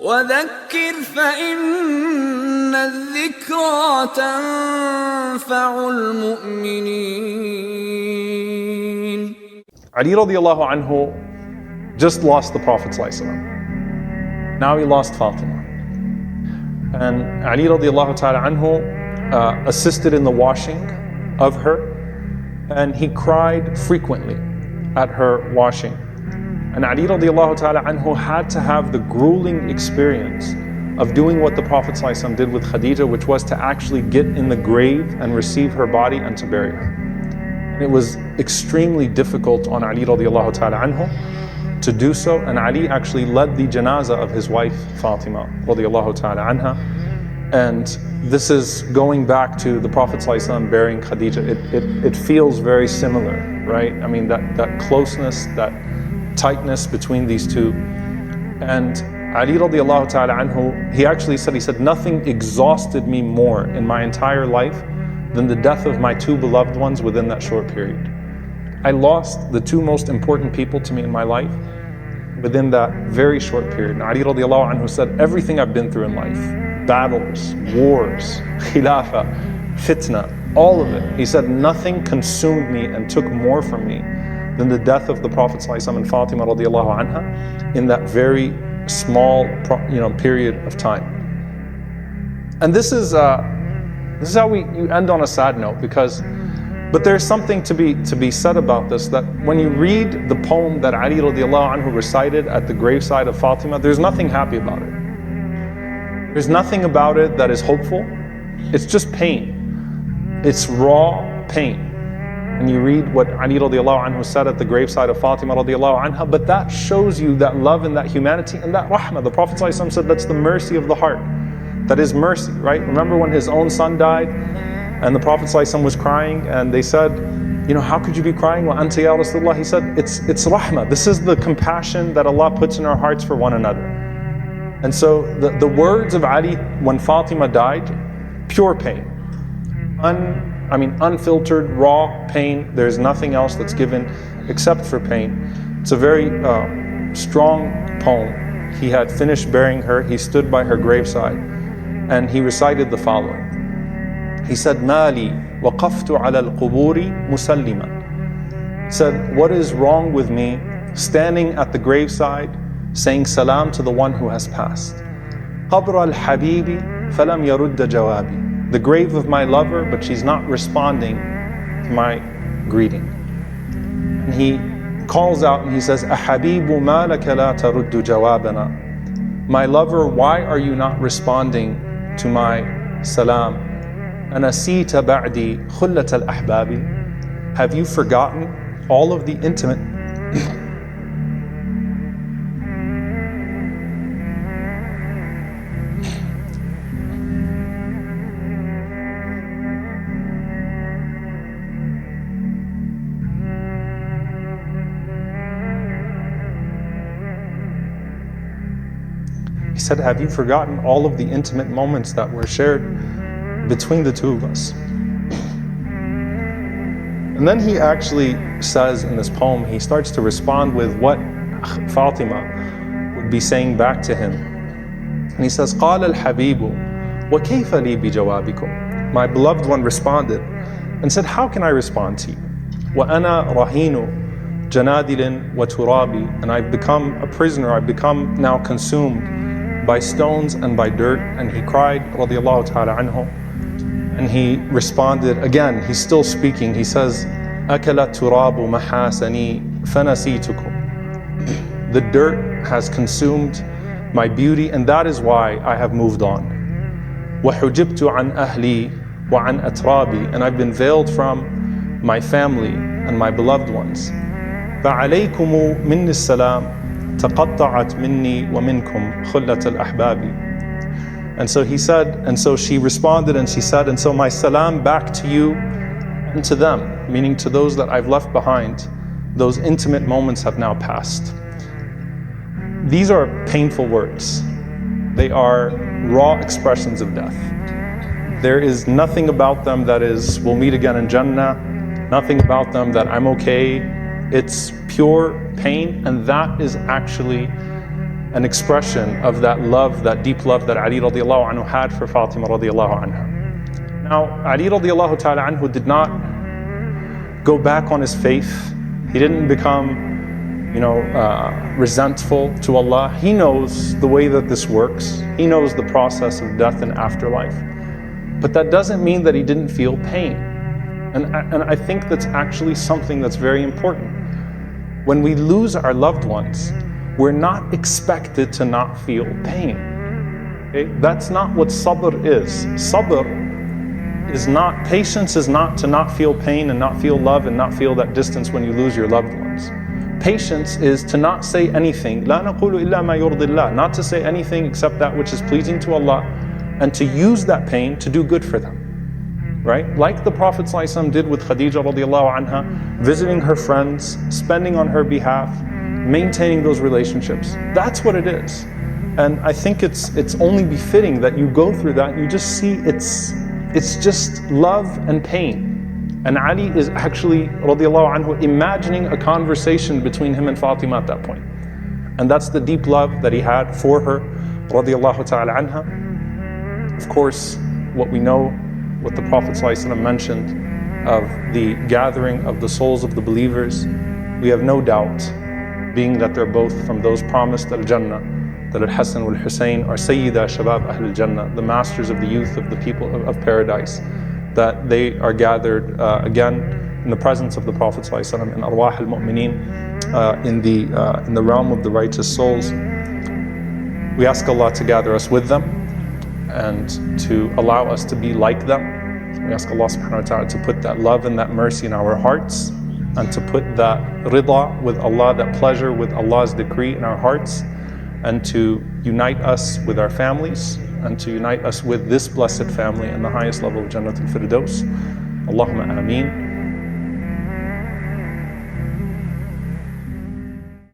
وذكر فإن الذكرى تنفع المؤمنين. Ali radiallahu anhu just lost the Prophet ﷺ. Now he lost Fatima. And Ali radiallahu ta'ala anhu assisted in the washing of her, and he cried frequently at her washing. And Ali radiallahu ta'ala anhu had to have the grueling experience of doing what the Prophet ﷺ did with Khadija, which was to actually get in the grave and receive her body and to bury her. And it was extremely difficult on Ali radiallahu ta'ala anhu to do so, and Ali actually led the janazah of his wife Fatima radiallahu ta'ala anha. And this is going back to the Prophet ﷺ burying Khadija. It feels very similar, right? I mean, that closeness, that tightness between these two. And Ali radiallahu ta'ala anhu, he actually said, nothing exhausted me more in my entire life than the death of my two beloved ones within that short period. I lost the two most important people to me in my life within that very short period. And Ali radiallahu anhu said, everything I've been through in life, battles, wars, khilafah, fitna, all of it, he said, nothing consumed me and took more from me than the death of the Prophet ﷺ and Fatima radiallahu anha in that very small period of time. And this is how you end on a sad note, but there's something to be said about this, that when you read the poem that Ali radiallahu anhu recited at the graveside of Fatima, there's nothing happy about it. There's nothing about it that is hopeful. It's just pain. It's raw pain. And you read what Ali radiallahu anhu said at the graveside of Fatima radiallahu anha, but that shows you that love and that humanity and that rahmah. The Prophet ﷺ said that's the mercy of the heart. That is mercy, right? Remember when his own son died and the Prophet ﷺ was crying, and they said, how could you be crying? Wa anta ya Rasulullah? He said, it's rahmah. This is the compassion that Allah puts in our hearts for one another. And so the words of Ali when Fatima died, pure pain. Unfiltered, raw pain. There's nothing else that's given except for pain. It's a very strong poem. He had finished burying her. He stood by her graveside and he recited the following. He said, Mali waqaftu ala al-quburi musalliman. He said, what is wrong with me standing at the graveside saying salam to the one who has passed? Qabra al-habibi falam yarudda jawabi. The grave of my lover, but she's not responding to my greeting. And he calls out and he says, Ahabibu ma laka la taruddu jawabana. My lover, why are you not responding to my salam? Anasita ba'di khullat al-ahbabi. Have you forgotten all of the intimate He said, have you forgotten all of the intimate moments that were shared between the two of us? And then he actually says in this poem, he starts to respond with what Fatima would be saying back to him. And he says, قال الحبيب وكيف لي بجوابكم. My beloved one responded and said, how can I respond to you? وأنا رهين جنادل وترابي. And I've become a prisoner, I've become now consumed by stones and by dirt. And he cried, radiallahu ta'ala anhu. And he responded, again, he's still speaking. He says, أَكَلَ التُّرَابُ مَحَاسَنِي فَنَسِيتُكُمْ. The dirt has consumed my beauty, and that is why I have moved on. وَحُجِبْتُ عَنْ أَهْلِي وَعَنْ أَتْرَابِي. And I've been veiled from my family and my beloved ones. فَعَلَيْكُمُ مِنِّ السَّلَامِ تقطعت مني ومنكم خلة الأحباب. And so he said, and so she responded and she said, and so my salam back to you and to them, meaning to those that I've left behind. Those intimate moments have now passed. These are painful words. They are raw expressions of death. There is nothing about them that is, we'll meet again in Jannah, nothing about them that I'm okay. It's pure pain, and that is actually an expression of that love, that deep love that Ali radiallahu anhu had for Fatima radiallahu anha. Now, Ali radiallahu ta'ala anhu did not go back on his faith. He didn't become, resentful to Allah. He knows the way that this works. He knows the process of death and afterlife. But that doesn't mean that he didn't feel pain. And I think that's actually something that's very important. When we lose our loved ones, we're not expected to not feel pain. Okay? That's not what sabr is. Sabr is not, patience is not to not feel pain and not feel love and not feel that distance when you lose your loved ones. Patience is to not say anything, لا نقول إلا ما يرضي الله, not to say anything except that which is pleasing to Allah, and to use that pain to do good for them. Right? Like the Prophet ﷺ did with Khadija radiallahu anha, visiting her friends, spending on her behalf, maintaining those relationships. That's what it is. And I think it's only befitting that you go through that. You just see it's just love and pain. And Ali is actually, radiallahu anhu, imagining a conversation between him and Fatima at that point. And that's the deep love that he had for her, radiallahu ta'ala anha. Of course, what we know, what the Prophet ﷺ mentioned of the gathering of the souls of the believers, we have no doubt, being that they're both from those promised al-Jannah, that al-Hasan wal-Hussein are Sayyida Shabab Ahl al-Jannah, the masters of the youth of the people of paradise, that they are gathered again in the presence of the Prophet ﷺ in Arwah al-Mu'mineen, in the realm of the righteous souls. We ask Allah to gather us with them and to allow us to be like them. We ask Allah subhanahu wa ta'ala to put that love and that mercy in our hearts, and to put that rida with Allah, that pleasure with Allah's decree in our hearts, and to unite us with our families, and to unite us with this blessed family in the highest level of Jannatul Firdaus. Allahumma ameen.